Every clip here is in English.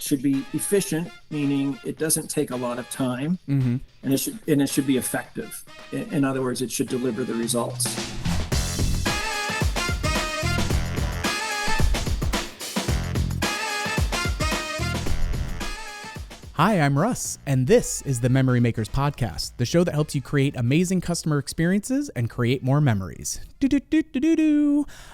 should be efficient, meaning it doesn't take a lot of time, and it should be effective. In other words, it should deliver the results. Hi, I'm Russ, and this is the Memory Makers Podcast, the show that helps you create amazing customer experiences and create more memories.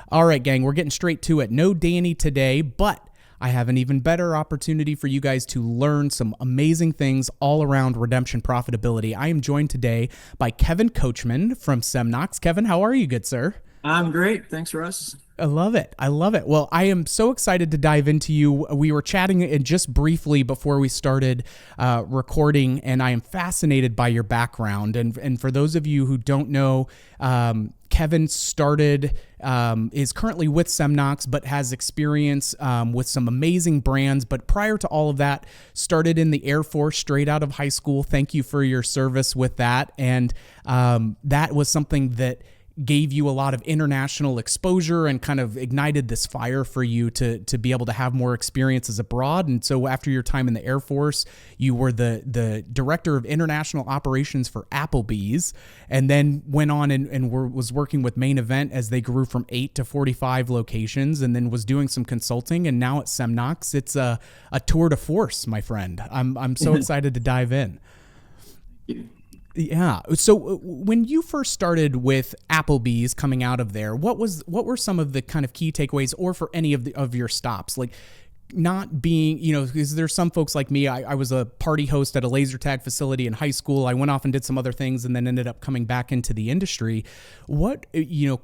All right, gang, we're getting straight to it. No Danny today, but I have an even better opportunity for you guys to learn some amazing things all around redemption profitability. I am joined today by Kevin Kochman from Semnox. Kevin, how are you, good sir? I'm great. Thanks, Russ. I love it. I love it. Well, I am so excited to dive into you. We were chatting just briefly before we started recording, and I am fascinated by your background. And for those of you who don't know, Kevin is currently with Semnox, but has experience with some amazing brands. But prior to all of that, started in the Air Force straight out of high school. Thank you for your service with that. And that was something that gave you a lot of international exposure and kind of ignited this fire for you to be able to have more experiences abroad. And so after your time in the Air Force, you were the director of international operations for Applebee's, and then went on and was working with Main Event as they grew from 8 to 45 locations, and then was doing some consulting. And now at Semnox, it's a tour de force, my friend. I'm so excited to dive in. Yeah. So when you first started with Applebee's coming out of there, what were some of the kind of key takeaways, or for any of your stops? Like, not being, because there's some folks like me, I was a party host at a laser tag facility in high school. I went off and did some other things and then ended up coming back into the industry. What,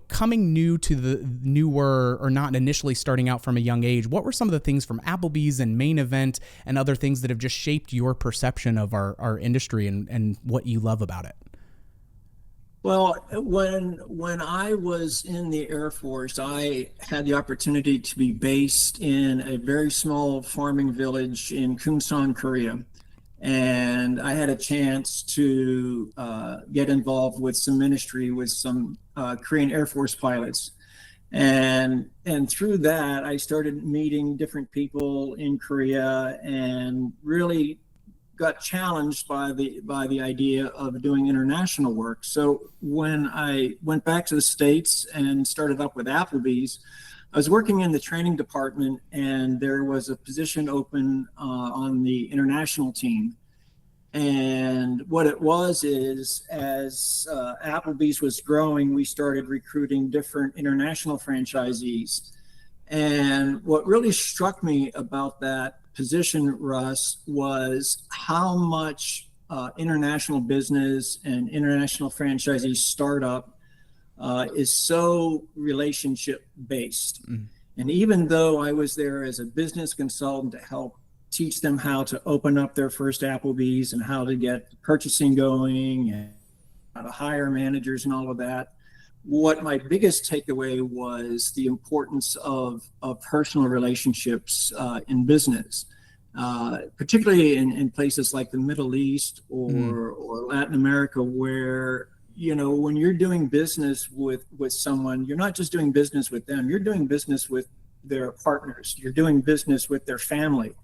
coming new to the newer, or not initially starting out from a young age, what were some of the things from Applebee's and Main Event and other things that have just shaped your perception of our industry and what you love about it? Well, when I was in the Air Force, I had the opportunity to be based in a very small farming village in Kumsan, Korea. And I had a chance to get involved with some ministry with some Korean Air Force pilots. And through that, I started meeting different people in Korea and really got challenged by the idea of doing international work. So when I went back to the States and started up with Applebee's, I was working in the training department, and there was a position open on the international team. And what it was is, as Applebee's was growing, we started recruiting different international franchisees. And what really struck me about that position, Russ, was how much international business and international franchisee startup is so relationship based. And even though I was there as a business consultant to help teach them how to open up their first Applebee's and how to get purchasing going and how to hire managers and all of that, what my biggest takeaway was the importance of personal relationships in business, particularly in places like the Middle East or Latin America, where, when you're doing business with someone, you're not just doing business with them, you're doing business with their partners, you're doing business with their family.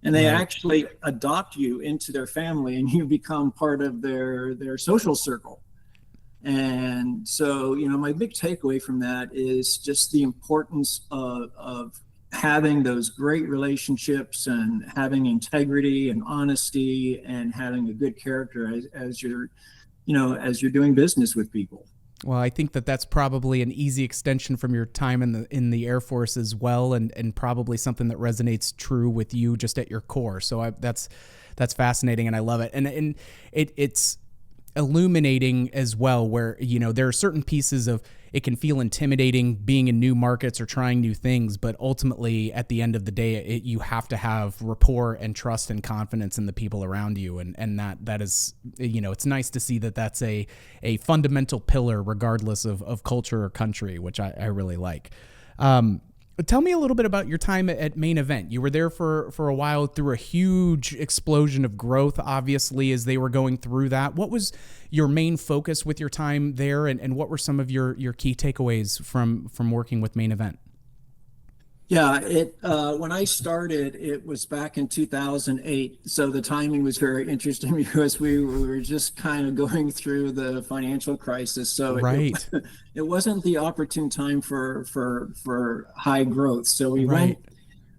And they actually adopt you into their family, and you become part of their social circle. And so, my big takeaway from that is just the importance of having those great relationships and having integrity and honesty and having a good character as you're doing business with people. Well, I think that's probably an easy extension from your time in the Air Force as well, and probably something that resonates true with you just at your core. So that's fascinating, and I love it. And it's illuminating as well, where there are certain pieces of it can feel intimidating being in new markets or trying new things, but ultimately at the end of the day, you have to have rapport and trust and confidence in the people around you, and that is, it's nice to see that that's a fundamental pillar regardless of culture or country, which I really like. Tell me a little bit about your time at Main Event. You were there for a while, through a huge explosion of growth, obviously, as they were going through that. What was your main focus with your time there, and what were some of your key takeaways from working with Main Event? Yeah, when I started, it was back in 2008. So the timing was very interesting because we were just kind of going through the financial crisis. So Right. it wasn't the opportune time for high growth. So we Right.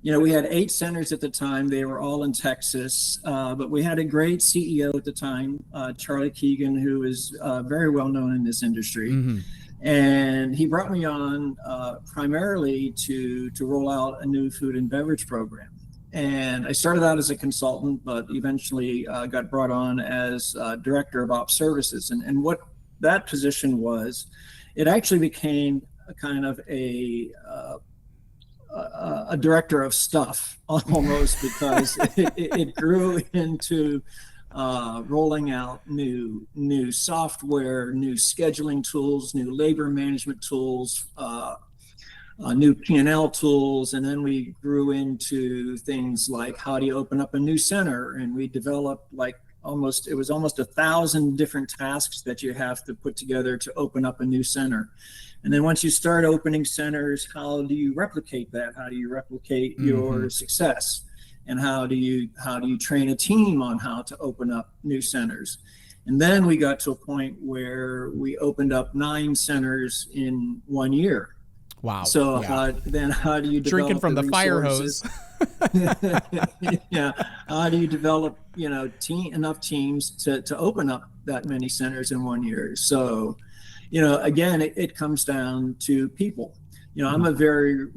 went, we had 8 centers at the time. They were all in Texas, but we had a great CEO at the time, Charlie Keegan, who is very well known in this industry. Hmm. And he brought me on primarily to roll out a new food and beverage program. And I started out as a consultant, but eventually got brought on as director of ops services. And what that position was, it actually became a kind of a director of stuff almost, because it grew into rolling out new software, new scheduling tools, new labor management tools, new P&L tools, and then we grew into things like how do you open up a new center, and we developed like almost 1,000 different tasks that you have to put together to open up a new center. And then once you start opening centers, how do you replicate that? How do you replicate your success? And how do you train a team on how to open up new centers? And then we got to a point where we opened up 9 centers in 1 year. Wow. So Yeah. then how do you develop Drinking from the fire resources? hose. Yeah, how do you develop enough teams to open up that many centers in 1 year? So again, it comes down to people. I'm a very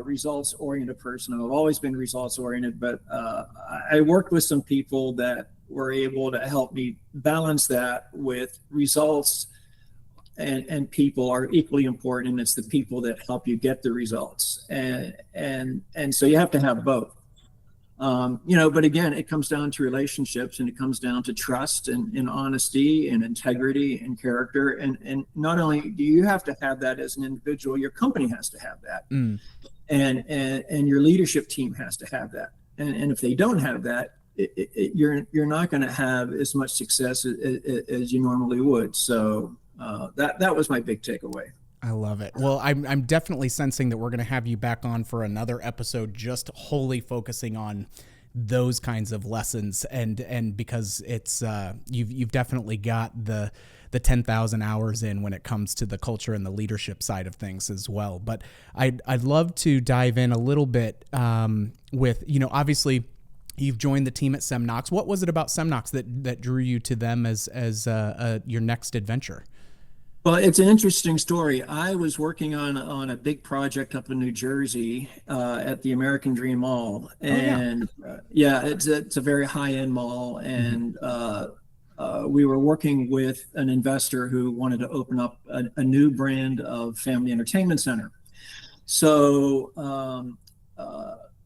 results oriented person. I've always been results oriented, but I worked with some people that were able to help me balance that with results, and people are equally important. And it's the people that help you get the results. And so you have to have both. But again, it comes down to relationships, and it comes down to trust and honesty and integrity and character. And not only do you have to have that as an individual, your company has to have that. And your leadership team has to have that. And if they don't have that, you're not going to have as much success as you normally would. So that was my big takeaway. I love it. Well, I'm definitely sensing that we're going to have you back on for another episode, just wholly focusing on those kinds of lessons, and because it's you've definitely got the 10,000 hours in when it comes to the culture and the leadership side of things as well. But I'd love to dive in a little bit with, obviously you've joined the team at Semnox. What was it about Semnox that drew you to them as your next adventure? Well, it's an interesting story. I was working on a big project up in New Jersey at the American Dream Mall, and it's a very high-end mall, and we were working with an investor who wanted to open up a new brand of family entertainment center. So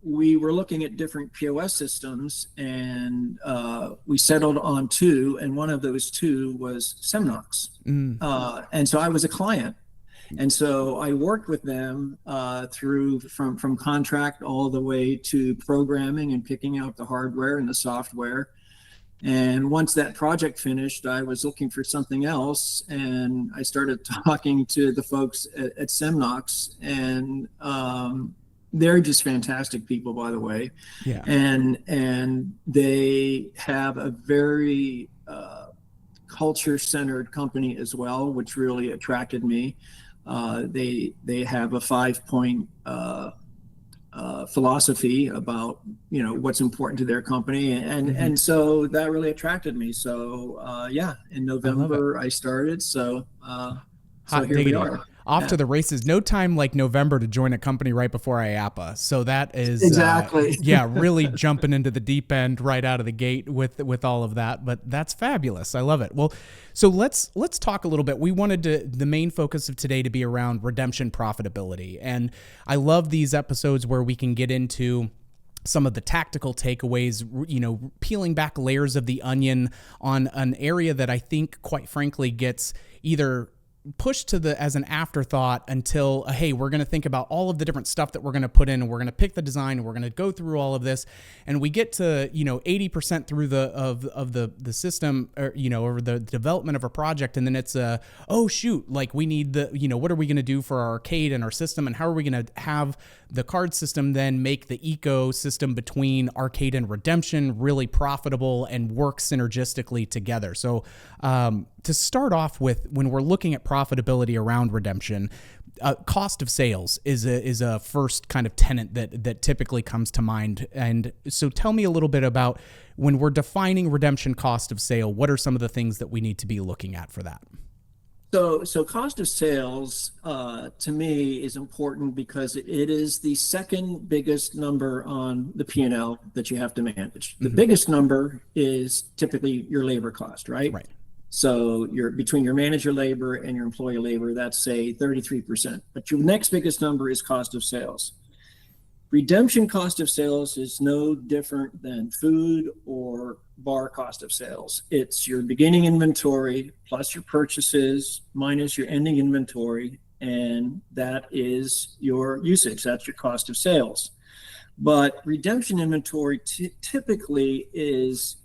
we were looking at different POS systems, and we settled on 2, and one of those 2 was Semnox. And so I was a client. And so I worked with them through from contract all the way to programming and picking out the hardware and the software. And once that project finished, I was looking for something else, and I started talking to the folks at Semnox, and they're just fantastic people, by the way. Yeah. And they have a very culture-centered company as well, which really attracted me. They have a 5-point philosophy about what's important to their company, and so that really attracted me. So in November I started. So Hot here we are. Off to the races. No time like November to join a company right before IAPA. So that is exactly really jumping into the deep end right out of the gate with all of that. But that's fabulous. I love it. Well, so let's talk a little bit. We wanted the main focus of today to be around redemption profitability, and I love these episodes where we can get into some of the tactical takeaways, peeling back layers of the onion on an area that I think, quite frankly, gets either pushed to the as an afterthought until hey, we're going to think about all of the different stuff that we're going to put in, and we're going to pick the design, and we're going to go through all of this, and we get to 80% through the system, or or the development of a project, and then it's oh shoot, like we need the what are we going to do for our arcade and our system, and how are we going to have the card system then make the ecosystem between arcade and redemption really profitable and work synergistically together. So to start off with, when we're looking at profitability around redemption, cost of sales is a first kind of tenet that typically comes to mind. And so tell me a little bit about, when we're defining redemption cost of sale, what are some of the things that we need to be looking at for that? So cost of sales to me is important because it is the second biggest number on the P&L that you have to manage. The biggest number is typically your labor cost, right? Right. So between your manager labor and your employee labor, that's say 33%. But your next biggest number is cost of sales. Redemption cost of sales is no different than food or bar cost of sales. It's your beginning inventory plus your purchases minus your ending inventory, and that is your usage. That's your cost of sales. But redemption inventory typically is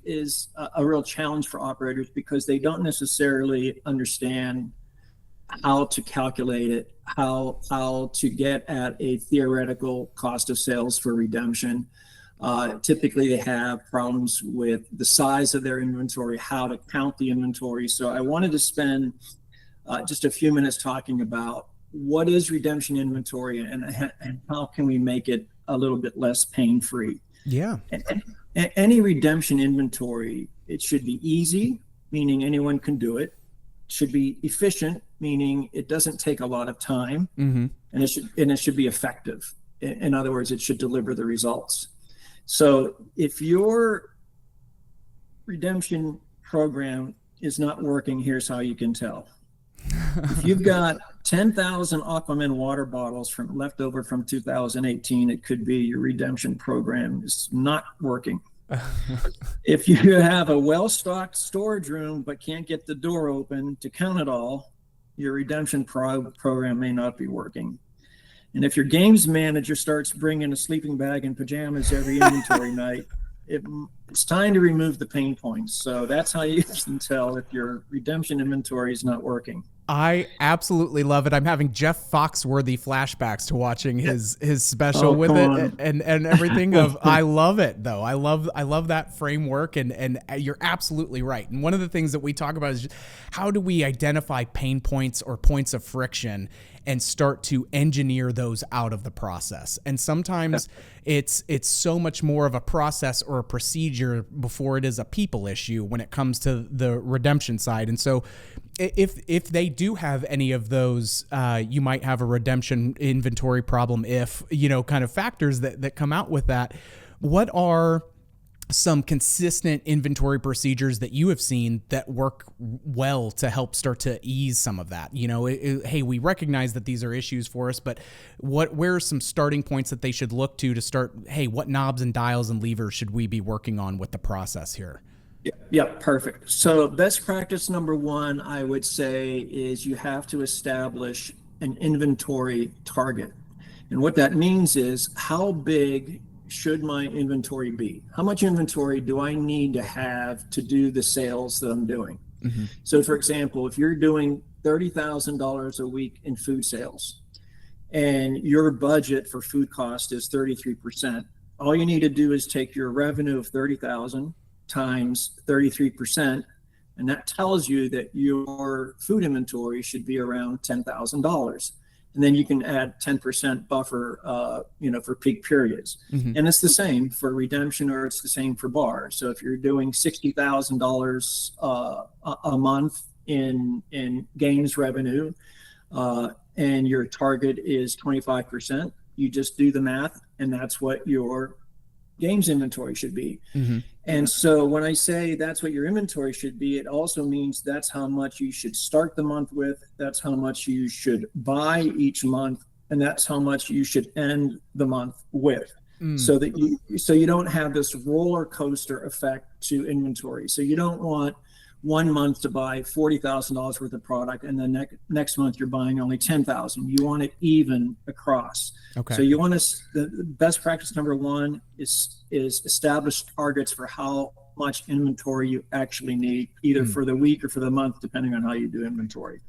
a real challenge for operators because they don't necessarily understand how to calculate it, how to get at a theoretical cost of sales for redemption. Typically, they have problems with the size of their inventory, how to count the inventory. So I wanted to spend just a few minutes talking about what is redemption inventory and how can we make it a little bit less pain-free. Yeah. Any redemption inventory, it should be easy, meaning anyone can do it. Should be efficient, meaning it doesn't take a lot of time, and it should be effective. In other words, it should deliver the results. So if your redemption program is not working, here's how you can tell. If you've got 10,000 Aquaman water bottles left over from 2018, it could be your redemption program is not working. If you have a well-stocked storage room but can't get the door open to count it all, your redemption program may not be working. And if your games manager starts bringing a sleeping bag and pajamas every inventory night, it's time to remove the pain points. So that's how you can tell if your redemption inventory is not working. I absolutely love it. I'm having Jeff Foxworthy flashbacks to watching his special with it and everything. I love it though. I love that framework, and you're absolutely right. And one of the things that we talk about is just how do we identify pain points or points of friction and start to engineer those out of the process. And sometimes it's so much more of a process or a procedure before it is a people issue when it comes to the redemption side. And so if they do have any of those, you might have a redemption inventory problem if, kind of factors that come out with that. What are some consistent inventory procedures that you have seen that work well to help start to ease some of that? Hey, we recognize that these are issues for us, but where are some starting points that they should look to start? Hey, what knobs and dials and levers should we be working on with the process here? Yeah, perfect. So best practice number one, I would say, is you have to establish an inventory target. And what that means is, how big should my inventory be? How much inventory do I need to have to do the sales that I'm doing? So for example, if you're doing $30,000 a week in food sales and your budget for food cost is 33%, all you need to do is take your revenue of 30,000 times 33%, and that tells you that your food inventory should be around $10,000. And then you can add 10% buffer, for peak periods. And it's the same for redemption, or it's the same for bar. So if you're doing $60,000 a month in games revenue, and your target is 25%, you just do the math, and that's what your games inventory should be. And so when I say that's what your inventory should be, it also means that's how much you should start the month with, that's how much you should buy each month, and that's how much you should end the month with. So that you don't have this roller coaster effect to inventory. So you don't want one month to buy $40,000 worth of product, and then next month you're buying only 10,000. You want it even across. Okay. So you want to, the best practice number one is establish targets for how much inventory you actually need, either for the week or for the month, depending on how you do inventory.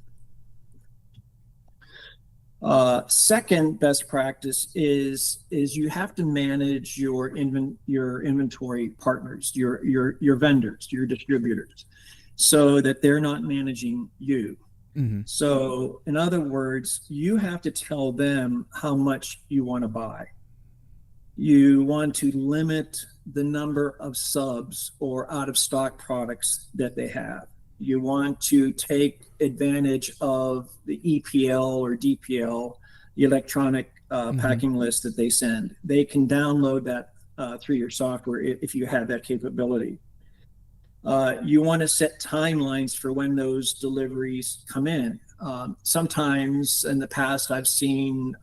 Second best practice is you have to manage your inventory partners, your vendors, your distributors, so that they're not managing you. Mm-hmm. So in other words, you have to tell them how much you want to buy. You want to limit the number of subs or out of stock products that they have. You want to take advantage of the EPL or DPL, the electronic packing list that they send. They can download that through your software if you have that capability. You want to set timelines for when those deliveries come in. Sometimes in the past, I've seen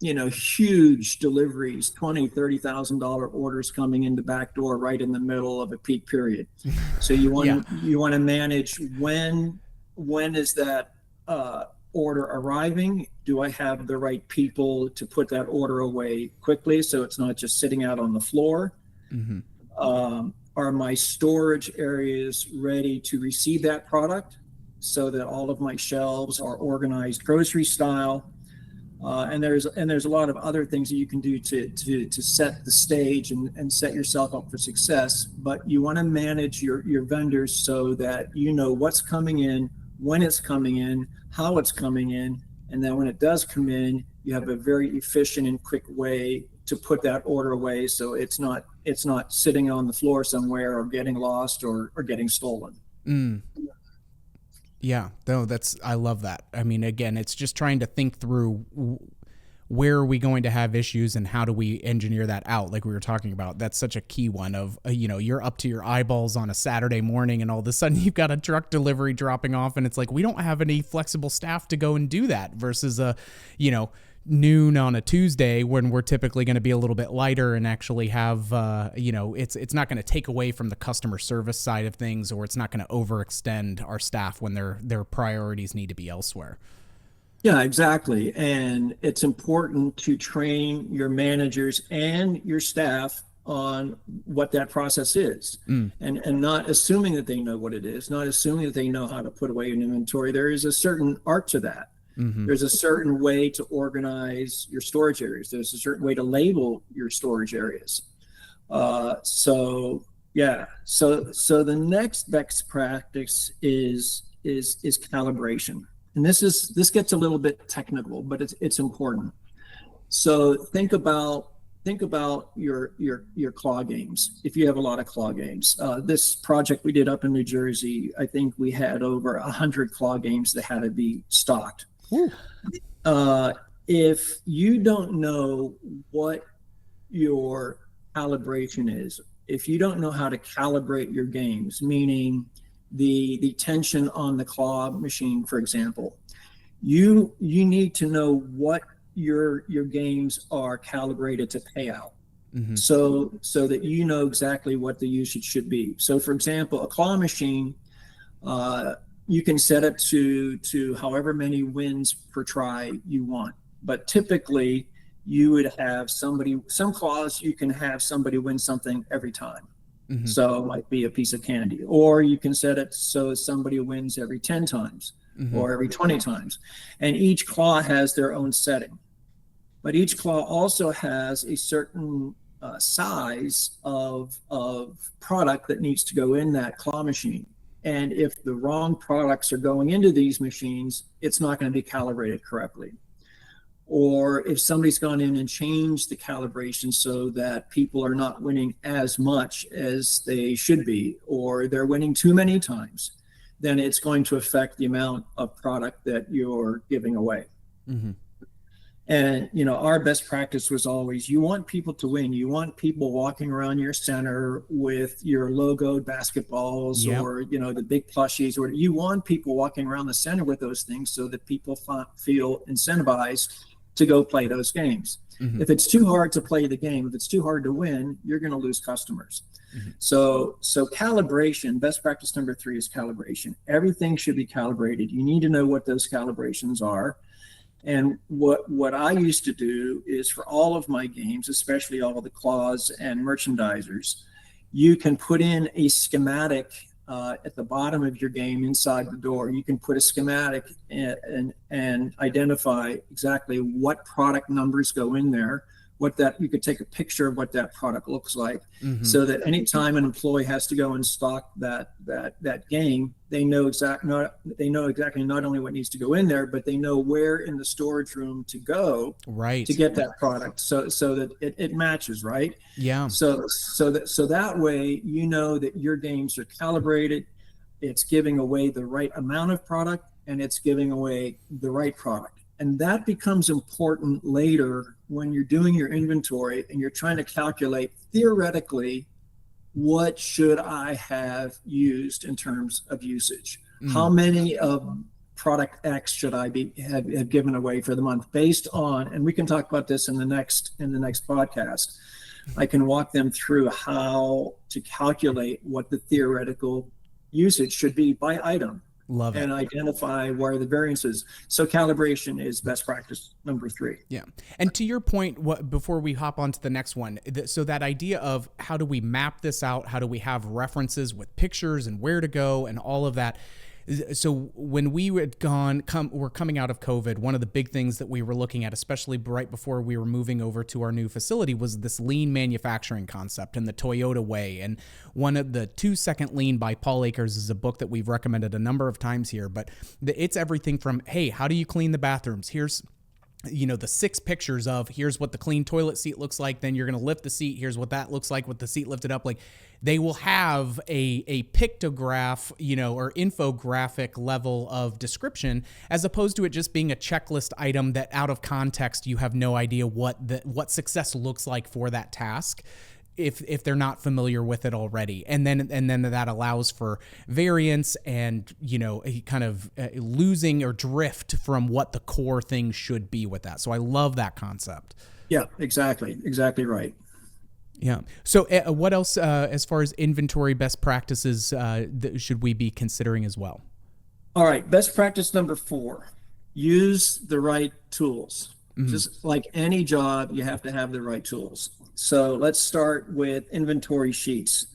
huge deliveries, $20,000-$30,000 orders coming in the back door right in the middle of a peak period. So you want to manage when is that order arriving? Do I have the right people to put that order away quickly so it's not just sitting out on the floor? Mm-hmm. Are my storage areas ready to receive that product so that all of my shelves are organized grocery style? And there's a lot of other things that you can do to set the stage and set yourself up for success. But you want to manage your vendors so that you know what's coming in, when it's coming in, how it's coming in, and then when it does come in, you have a very efficient and quick way to put that order away so it's not sitting on the floor somewhere or getting lost or getting stolen. Yeah, no, I love that. I mean, again, it's just trying to think through where are we going to have issues and how do we engineer that out? Like we were talking about, that's such a key one of, you're up to your eyeballs on a Saturday morning and all of a sudden you've got a truck delivery dropping off and it's like, we don't have any flexible staff to go and do that versus noon on a Tuesday when we're typically going to be a little bit lighter and actually have, it's not going to take away from the customer service side of things, or it's not going to overextend our staff when their priorities need to be elsewhere. Yeah, exactly. And it's important to train your managers and your staff on what that process is and not assuming that they know what it is, not assuming that they know how to put away an inventory. There is a certain art to that. Mm-hmm. There's a certain way to organize your storage areas. There's a certain way to label your storage areas. So the next best practice is calibration. And this gets a little bit technical, but it's important. So think about your claw games. If you have a lot of claw games, this project we did up in New Jersey, I think we had over 100 claw games that had to be stocked. If you don't know what your calibration is, if you don't know how to calibrate your games, meaning the tension on the claw machine, for example, you need to know what your games are calibrated to pay out. Mm-hmm. So that you know exactly what the usage should be. So for example, a claw machine, you can set it to however many wins per try you want. But typically you would have some claws, you can have somebody win something every time. Mm-hmm. So it might be a piece of candy, or you can set it so somebody wins every 10 times mm-hmm. or every 20 times. And each claw has their own setting. But each claw also has a certain size of product that needs to go in that claw machine. And if the wrong products are going into these machines, it's not going to be calibrated correctly. Or if somebody's gone in and changed the calibration so that people are not winning as much as they should be, or they're winning too many times, then it's going to affect the amount of product that you're giving away. Mm-hmm. And, our best practice was always, you want people to win. You want people walking around your center with your logoed basketballs yep. or, the big plushies, or you want people walking around the center with those things so that people feel incentivized to go play those games. Mhm. If it's too hard to play the game, if it's too hard to win, you're going to lose customers. Mhm. So calibration, best practice number 3 is calibration. Everything should be calibrated. You need to know what those calibrations are. And what I used to do is for all of my games, especially all of the claws and merchandisers, you can put in a schematic at the bottom of your game inside the door. You can put a schematic and identify exactly what product numbers go in there, what that you could take a picture of what that product looks like, Mhm. so that anytime an employee has to go and stock that game, they know exactly not only what needs to go in there, but they know where in the storage room to go to Right. get that product, so that it matches, right? Yeah. So that way you know that your games are calibrated, it's giving away the right amount of product, and it's giving away the right product. And that becomes important later when you're doing your inventory and you're trying to calculate theoretically what should I have used in terms of usage. How Mm. many of product X should I have given away for the month based on, and we can talk about this in the next podcast. I can walk them through how to calculate what the theoretical usage should be by item Love it. and identify where the variance is. So calibration is best practice number 3. Yeah. And to your point, before we hop on to the next one, so that idea of how do we map this out? How do we have references with pictures and where to go and all of that? So when we were coming out of COVID, one of the big things that we were looking at, especially right before we were moving over to our new facility, was this lean manufacturing concept and the Toyota way. And one of the 2-Second Lean by Paul Akers is a book that we've recommended a number of times here, but it's everything from, hey, how do you clean the bathrooms? Here's the 6 pictures of here's what the clean toilet seat looks like. Then you're going to lift the seat. Here's what that looks like with the seat lifted up. Like they will have a pictograph, or infographic level of description, as opposed to it just being a checklist item that out of context, you have no idea what success looks like for that task. If they're not familiar with it already, and then that allows for variance and a kind of losing or drift from what the core thing should be with that. So I love that concept. Yeah, exactly right. Yeah. So what else as far as inventory best practices should we be considering as well? All right, best practice number 4: use the right tools. Just like any job, you have to have the right tools. So let's start with inventory sheets.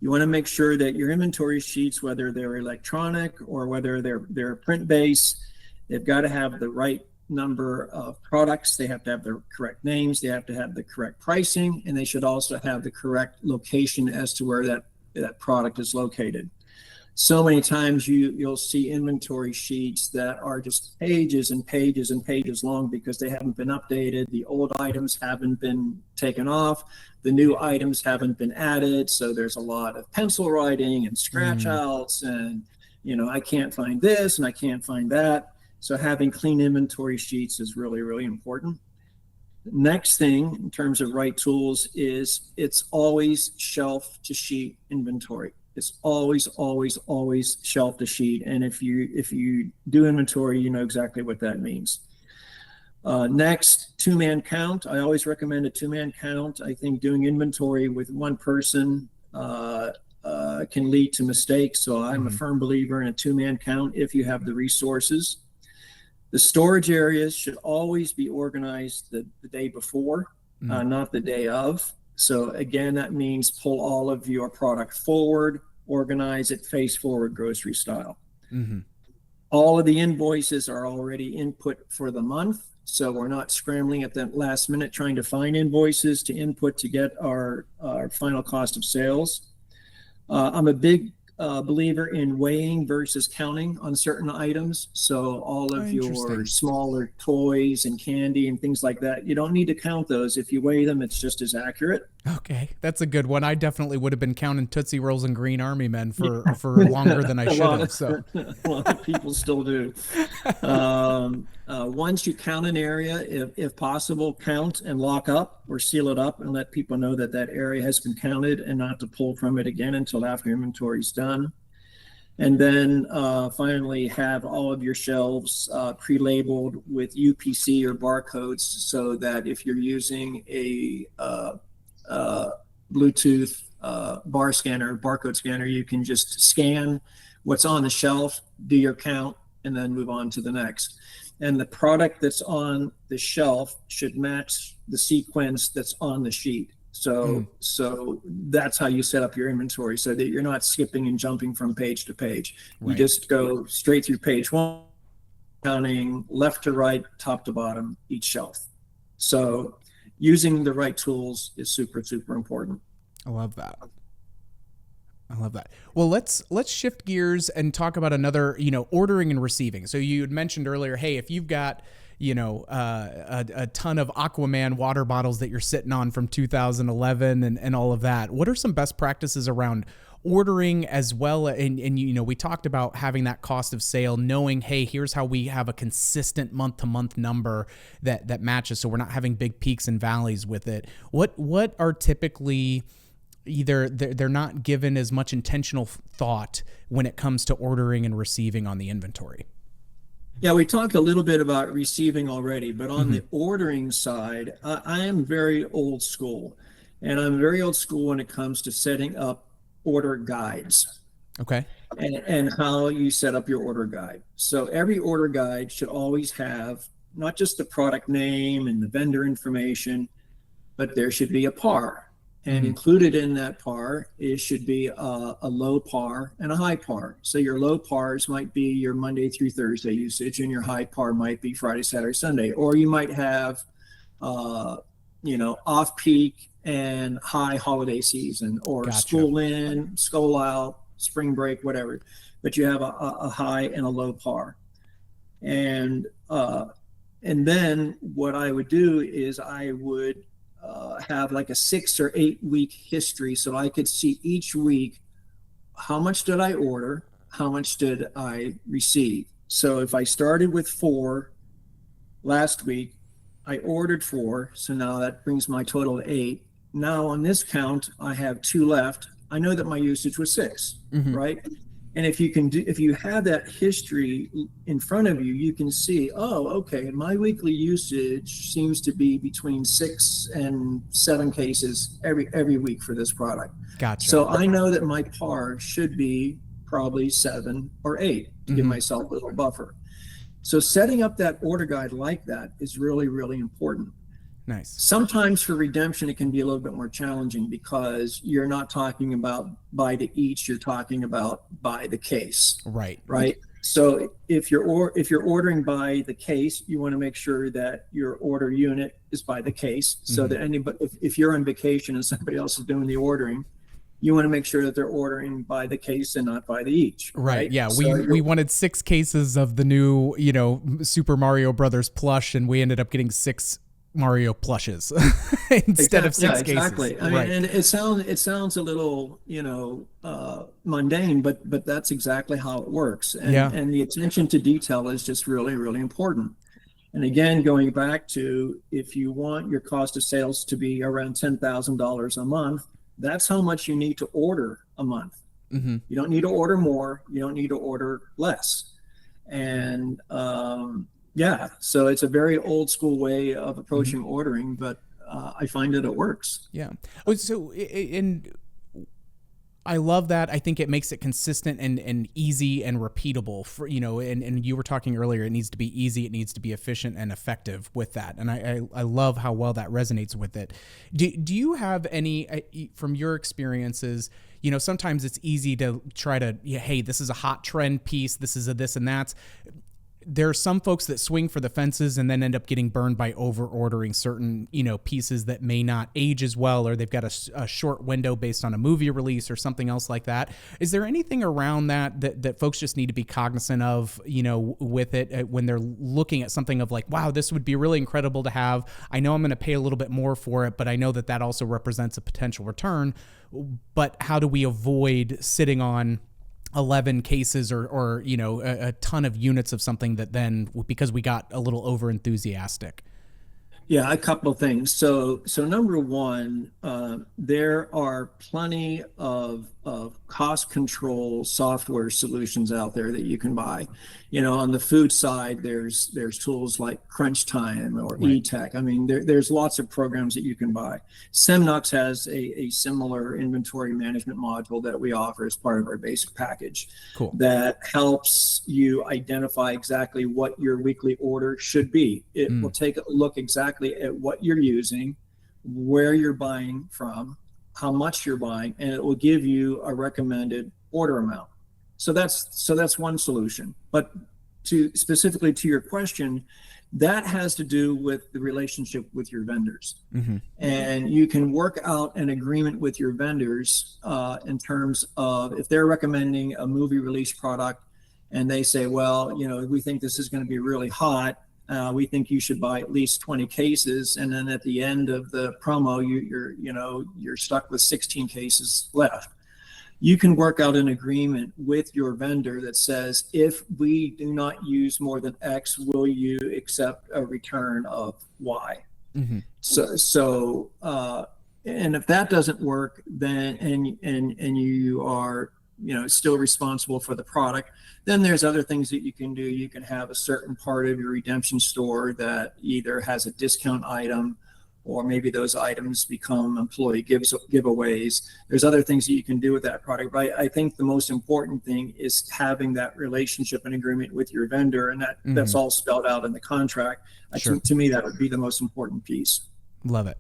You want to make sure that your inventory sheets, whether they're electronic or whether they're print-based, they've got to have the right number of products. They have to have the correct names. They have to have the correct pricing, and they should also have the correct location as to where that product is located. So many times you'll see inventory sheets that are just pages and pages and pages long because they haven't been updated. The old items haven't been taken off. The new items haven't been added. So there's a lot of pencil writing and scratch outs and, I can't find this and I can't find that. So having clean inventory sheets is really, really important. Next thing in terms of right tools is it's always shelf to sheet inventory. It's always, always, always shelf to sheet. And if you do inventory, you know exactly what that means. Next, 2-man count. I always recommend a 2-man count. I think doing inventory with one person can lead to mistakes. So I'm a firm believer in a 2-man count if you have the resources. The storage areas should always be organized the day before, not the day of. So again, that means pull all of your product forward, organize it face forward, grocery style. All of the invoices are already input for the month. So we're not scrambling at the last minute trying to find invoices to input to get our final cost of sales. I'm a big believer in weighing versus counting on certain items. So all of your smaller toys and candy and things like that, you don't need to count those. If you weigh them, it's just as accurate. Okay, that's a good one. I definitely would have been counting Tootsie Rolls and Green Army Men for longer than I should have. So a lot of people still do. Once you count an area, if possible, count and lock up or seal it up and let people know that area has been counted and not to pull from it again until after inventory is done. And then finally have all of your shelves pre-labeled with UPC or barcodes so that if you're using a Bluetooth bar scanner, barcode scanner, you can just scan what's on the shelf, do your count, and then move on to the next. And the product that's on the shelf should match the sequence that's on the sheet. So that's how you set up your inventory so that you're not skipping and jumping from page to page. You Right. just go straight through page one, counting left to right, top to bottom, each shelf. So using the right tools is super, super important. I love that. I love that. Well, let's shift gears and talk about another, ordering and receiving. So you had mentioned earlier, hey, if you've got, a ton of Aquaman water bottles that you're sitting on from 2011 and all of that, what are some best practices around ordering as well? And we talked about having that cost of sale, knowing, hey, here's how we have a consistent month to month number that matches, so we're not having big peaks and valleys with it. What are typically either they're not given as much intentional thought when it comes to ordering and receiving on the inventory? Yeah, we talked a little bit about receiving already, but on the ordering side, I am very old school. And I'm very old school when it comes to setting up order guides Okay. and how you set up your order guide. So every order guide should always have not just the product name and the vendor information, but there should be a par. And included in that par should be a low par and a high par. So your low pars might be your Monday through Thursday usage, and your high par might be Friday, Saturday, Sunday. Or you might have, off peak and high holiday season, or Gotcha. school in, school out, spring break, whatever. But you have a high and a low par. And then what I would do is I would have like a 6 or 8 week history so I could see each week how much did I order, how much did I receive. So if I started with 4 last week, I ordered 4, so now that brings my total to 8. Now on this count, I have 2 left. I know that my usage was 6, right? And if you have that history in front of you, you can see, oh, okay, my weekly usage seems to be between 6 and 7 cases every week for this product. Gotcha. So I know that my par should be probably 7 or 8 to give myself a little buffer. So setting up that order guide like that is really, really important. Nice. Sometimes for redemption, it can be a little bit more challenging because you're not talking about by the each, you're talking about by the case. Right. Right. So if you're ordering by the case, you want to make sure that your order unit is by the case, so that anybody, if you're on vacation and somebody else is doing the ordering, you want to make sure that they're ordering by the case and not by the each. Right. Yeah. So We wanted 6 cases of the new, Super Mario Brothers plush, and we ended up getting 6 Mario plushes instead of 6 cases. Exactly. I mean, and it sounds a little, mundane, but that's exactly how it works. And the attention to detail is just really, really important. And again, going back to, if you want your cost of sales to be around $10,000 a month, that's how much you need to order a month. You don't need to order more. You don't need to order less. And, so it's a very old school way of approaching ordering, but I find that it works. Yeah. So, and I love that. I think it makes it consistent and easy and repeatable for, and you were talking earlier, it needs to be easy. It needs to be efficient and effective with that. And I love how well that resonates with it. Do you have any, from your experiences, sometimes it's easy to try to, hey, this is a hot trend piece. This is a this and that's. There are some folks that swing for the fences and then end up getting burned by over ordering certain, pieces that may not age as well, or they've got a short window based on a movie release or something else like that. Is there anything around that folks just need to be cognizant of, with it when they're looking at something of like, wow, this would be really incredible to have. I know I'm going to pay a little bit more for it, but I know that also represents a potential return. But how do we avoid sitting on 11 cases or a ton of units of something that then, because we got a little over enthusiastic? Yeah, a couple of things. So number one, there are plenty of cost control software solutions out there that you can buy. On the food side, there's tools like Crunch Time or Right. eTech. I mean, there's lots of programs that you can buy. Semnox has a similar inventory management module that we offer as part of our basic package Cool. that helps you identify exactly what your weekly order should be. It will Mm, take a look exactly at what you're using, where you're buying from, how much you're buying, and it will give you a recommended order amount. So that's one solution. But to specifically to your question, that has to do with the relationship with your vendors. hmm And you can work out an agreement with your vendors in terms of if they're recommending a movie release product and they say, well, we think this is going to be really hot. We think you should buy at least 20 cases. And then at the end of the promo, you're stuck with 16 cases left. You can work out an agreement with your vendor that says, if we do not use more than X, will you accept a return of Y? hmm And if that doesn't work, then and you are still responsible for the product, then there's other things that you can do. You can have a certain part of your redemption store that either has a discount item, or maybe those items become employee giveaways. There's other things that you can do with that product. But I think the most important thing is having that relationship and agreement with your vendor, and that's hmm all spelled out in the contract. Sure. To me, that would be the most important piece. Love it.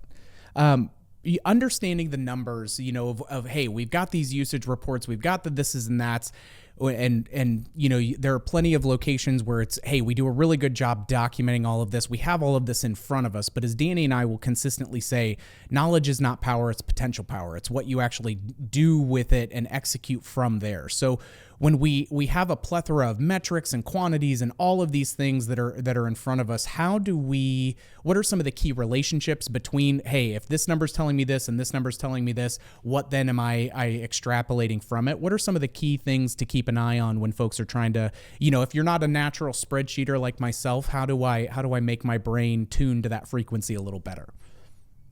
Understanding the numbers, of hey, we've got these usage reports, we've got the thises and that's, and there are plenty of locations where it's, hey, we do a really good job documenting all of this. We have all of this in front of us. But as Danny and I will consistently say, knowledge is not power, it's potential power. It's what you actually do with it and execute from there. So when we have a plethora of metrics and quantities and all of these things that are in front of us, what are some of the key relationships between, hey, if this number's telling me this and this number's telling me this, what then am I extrapolating from it? What are some of the key things to keep an eye on when folks are trying to, if you're not a natural spreadsheeter like myself, how do I make my brain tune to that frequency a little better?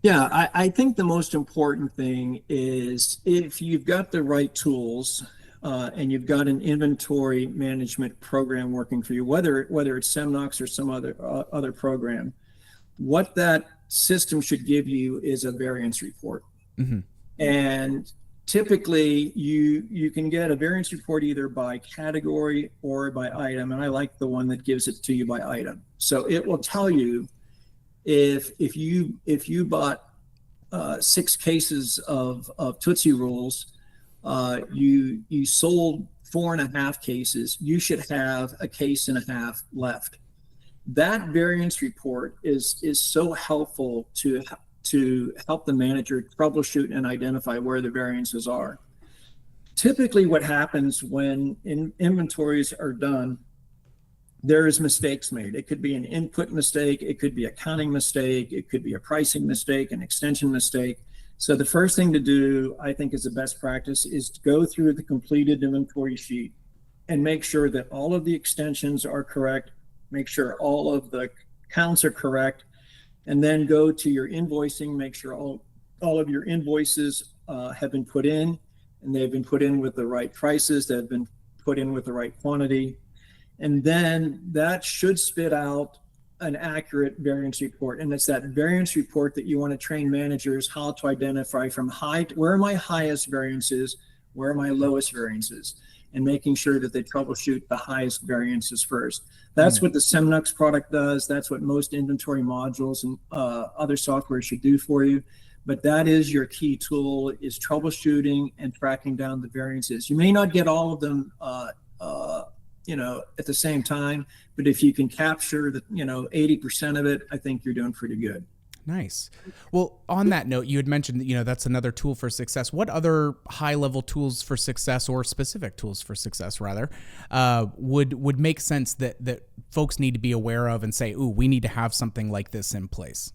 Yeah, I think the most important thing is if you've got the right tools and you've got an inventory management program working for you, whether it's Semnox or some other program, what that system should give you is a variance report. hmm And typically you can get a variance report either by category or by item, and I like the one that gives it to you by item. So it will tell you if you bought 6 cases of Tootsie Rolls, you sold 4.5 cases, you should have a case and a half left. That variance report is so helpful to help the manager troubleshoot and identify where the variances are. Typically, what happens when inventories are done, there's mistakes made. It could be an input mistake, it could be a counting mistake, it could be a pricing mistake, an extension mistake. So the first thing to do, I think, is the best practice is to go through the completed inventory sheet and make sure that all of the extensions are correct, make sure all of the counts are correct, and then go to your invoicing, make sure all of your invoices have been put in, and they've been put in with the right prices, that have been put in with the right quantity. And then that should spit out an accurate variance report. And it's that variance report that you want to train managers how to identify from where are my highest variances, where are my lowest variances, and making sure that they troubleshoot the highest variances first. That's what the Semnox product does. That's what most inventory modules and other software should do for you. But that is your key tool, is troubleshooting and tracking down the variances. You may not get all of them at the same time, but if you can capture 80% of it, I think you're doing pretty good. Nice. Well, on that note, you had mentioned that, that's another tool for success. What other high-level tools for success, or specific tools for success, rather, would make sense that folks need to be aware of and say, ooh, we need to have something like this in place?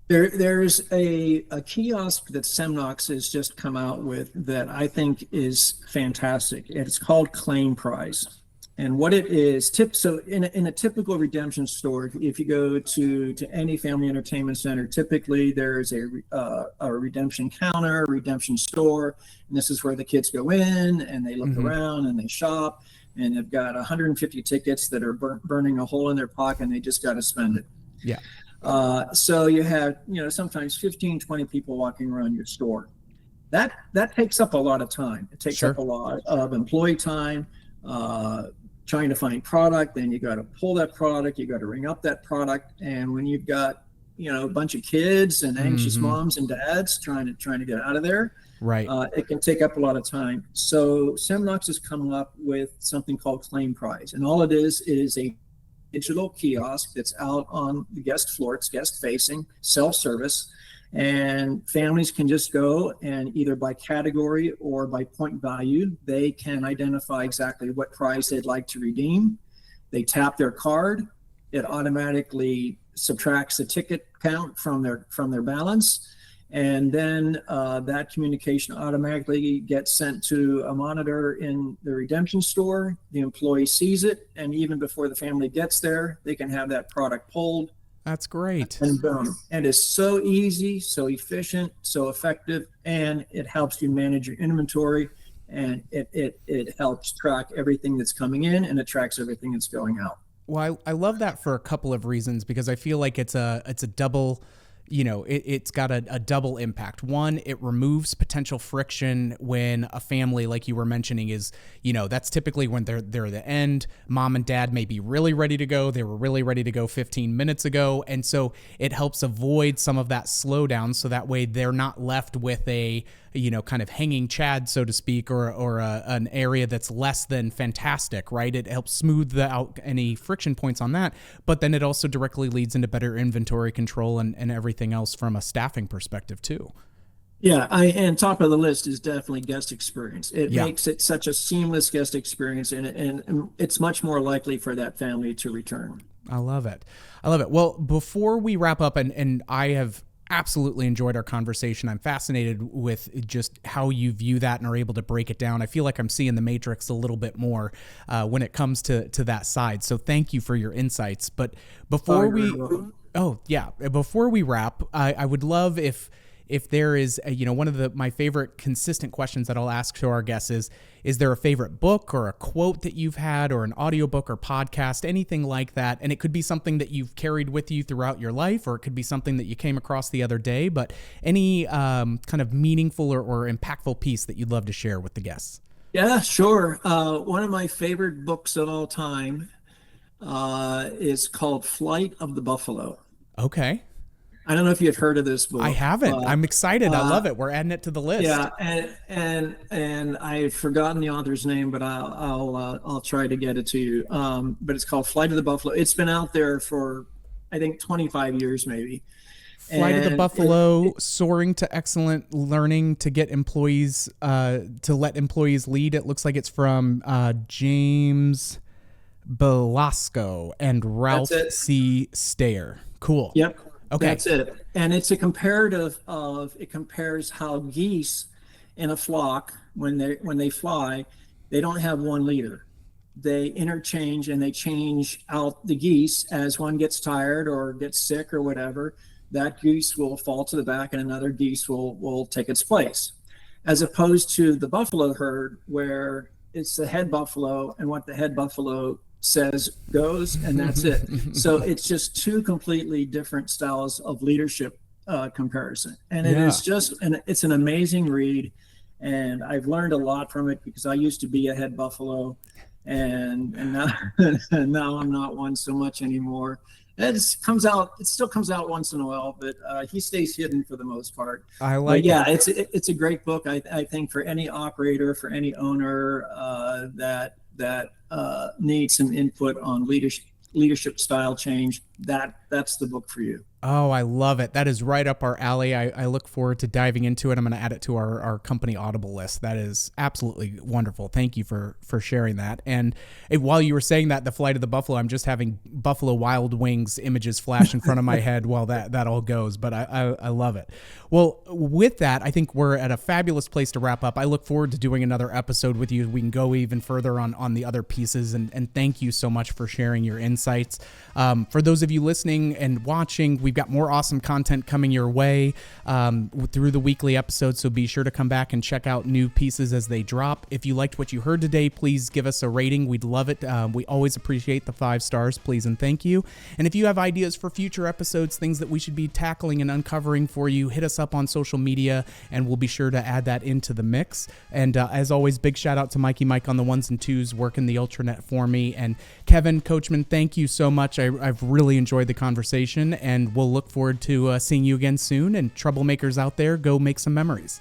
There's a kiosk that Semnox has just come out with that I think is fantastic. It's called Claim Price. And what it is, so in a typical redemption store, if you go to any family entertainment center, typically there's a redemption counter, redemption store, and this is where the kids go in and they look around and they shop, and they've got 150 tickets that are burning a hole in their pocket, and they just got to spend it. Yeah. So you have, sometimes 15, 20 people walking around your store. That takes up a lot of time. It takes up a lot of employee time, trying to find product. Then you got to pull that product, you got to ring up that product. And when you've got, a bunch of kids and anxious moms and dads trying to get out of there, right, it can take up a lot of time. So Semnox has come up with something called Claim Prize. And all it is a digital kiosk that's out on the guest floor. It's guest facing, self-service, and families can just go and either by category or by point value, they can identify exactly what prize they'd like to redeem. They tap their card, it automatically subtracts the ticket count from their balance, and then that communication automatically gets sent to a monitor in the redemption store. The employee sees it, and even before the family gets there, they can have that product pulled. That's great. And boom. And it's so easy, so efficient, so effective, and it helps you manage your inventory, and it helps track everything that's coming in, and it tracks everything that's going out. Well, I love that for a couple of reasons, because I feel like it's a double, it's got a double impact. One, it removes potential friction when a family, like you were mentioning, is, that's typically when they're at the end. Mom and dad may be really ready to go. They were really ready to go 15 minutes ago. And so it helps avoid some of that slowdown. So that way they're not left with a, kind of hanging chad, so to speak, or an area that's less than fantastic, right? It helps smooth out any friction points on that. But then it also directly leads into better inventory control and everything else from a staffing perspective too. Yeah, and top of the list is definitely guest experience. It makes it such a seamless guest experience, and it's much more likely for that family to return. I love it. Well, before we wrap up, and I have absolutely enjoyed our conversation. I'm fascinated with just how you view that and are able to break it down. I feel like I'm seeing the Matrix a little bit more when it comes to that side. So thank you for your insights. But before we wrap, I would love if there is one of my favorite consistent questions that I'll ask to our guests is there a favorite book or a quote that you've had, or an audiobook or podcast, anything like that? And it could be something that you've carried with you throughout your life, or it could be something that you came across the other day, but any kind of meaningful or impactful piece that you'd love to share with the guests. Yeah, sure. One of my favorite books of all time is called Flight of the Buffalo. Okay. I don't know if you've heard of this book. I haven't. I'm excited. I love it. We're adding it to the list. Yeah, and I've forgotten the author's name, but I'll try to get it to you. But it's called Flight of the Buffalo. It's been out there for, I think, 25 years maybe. Flight of the Buffalo, soaring to excellent learning to get employees to let employees lead. It looks like it's from James Belasco and Ralph C. Stayer. Cool. Yep. Okay. That's it. And it's a comparative it compares how geese in a flock, when they fly, they don't have one leader. They interchange, and they change out the geese as one gets tired or gets sick or whatever. That goose will fall to the back and another geese will take its place. As opposed to the buffalo herd, where it's the head buffalo, and what the head buffalo says goes, and that's it. So it's just two completely different styles of leadership comparison, and it is just it's an amazing read, and I've learned a lot from it, because I used to be a head buffalo, and now now I'm not one so much anymore. It still comes out once in a while, but he stays hidden for the most part. I like it. It's a great book. I think for any operator, for any owner that needs some input on leadership style change, that's the book for you. Oh, I love it. That is right up our alley. I look forward to diving into it. I'm going to add it to our company Audible list. That is absolutely wonderful. Thank you for sharing that. And while you were saying that, the Flight of the Buffalo, I'm just having Buffalo Wild Wings images flash in front of my head while that all goes. But I love it. Well, with that, I think we're at a fabulous place to wrap up. I look forward to doing another episode with you. We can go even further on the other pieces. And thank you so much for sharing your insights. For those of you listening and watching, we've got more awesome content coming your way through the weekly episodes, so be sure to come back and check out new pieces as they drop. If you liked what you heard today, please give us a rating. We'd love it. We always appreciate the 5 stars, please and thank you. And if you have ideas for future episodes, things that we should be tackling and uncovering for you, hit us up on social media, and we'll be sure to add that into the mix. And as always, big shout out to Mikey Mike on the 1s and 2s working the Ultranet for me. And Kevin Kochman, thank you so much. I've really enjoyed the conversation, and we'll look forward to seeing you again soon. And troublemakers out there, go make some memories.